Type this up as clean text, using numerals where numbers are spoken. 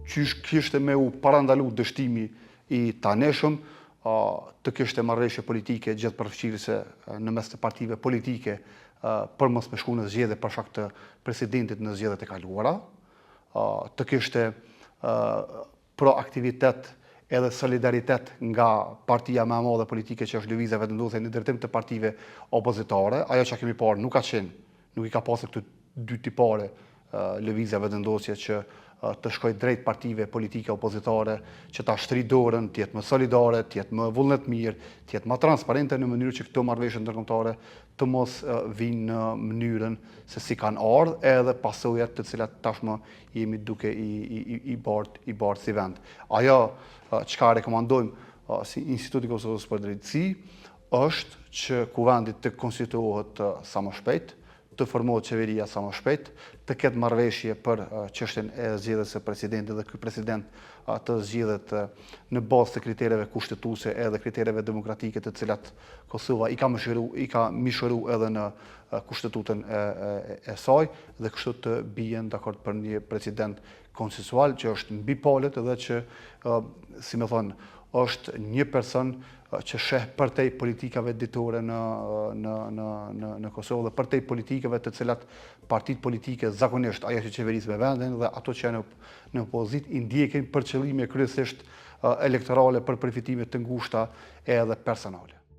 qysh kishte me u parandalu dështimi i taneshëm, të kishte marrëveshje politike gjithë përfshirëse në mes të partive politike për mos me shku në zgjedhje për shkak të presidentit në zgjedhjet e kaluara, të kishte proaktivitet edhe solidaritet nga partia më e madhe politike që është Lëvizja Vetëvendosje në drejtim të partive opozitare. Ajo që kemi parë nuk i ka pasur këto dy tipare Lëvizja Vetëvendosje që të shkoj drejt partive politike opozitare, që ta shtri dorën, të jetë më solidare, të jetë më vullnetmirë, të jetë më transparente në mënyrë që këto marrëveshje ndërkombëtare të mos vinë në mënyrën se si kanë ardhur, edhe pasojat të cilat tashmë jemi duke i bart si vend. Ajo çka rekomandojmë si Instituti Kosovës për Drejtësi është që kuvendi të konstituohet sa më shpejt, të formohet qeveria sa më shpejt, të ketë marrëveshje për çështjen e zgjedhjes së presidentit dhe ky president të zgjidhet në bazë të kritereve kushtetuese edhe kritereve demokratike të cilat Kosova i ka mishëru edhe në kushtetutën e saj dhe kështu të bien dakord për një president konsensual që është mbi palët edhe që, si më thon, është një person që sheh përtej politikave ditore në Kosovë dhe përtej politikave të cilat partitë politike zakonisht ajo që qeverisë me vendin dhe ato që janë në opozitë i ndjekin për qëllime kryesisht elektorale për përfitime të ngushta edhe personale.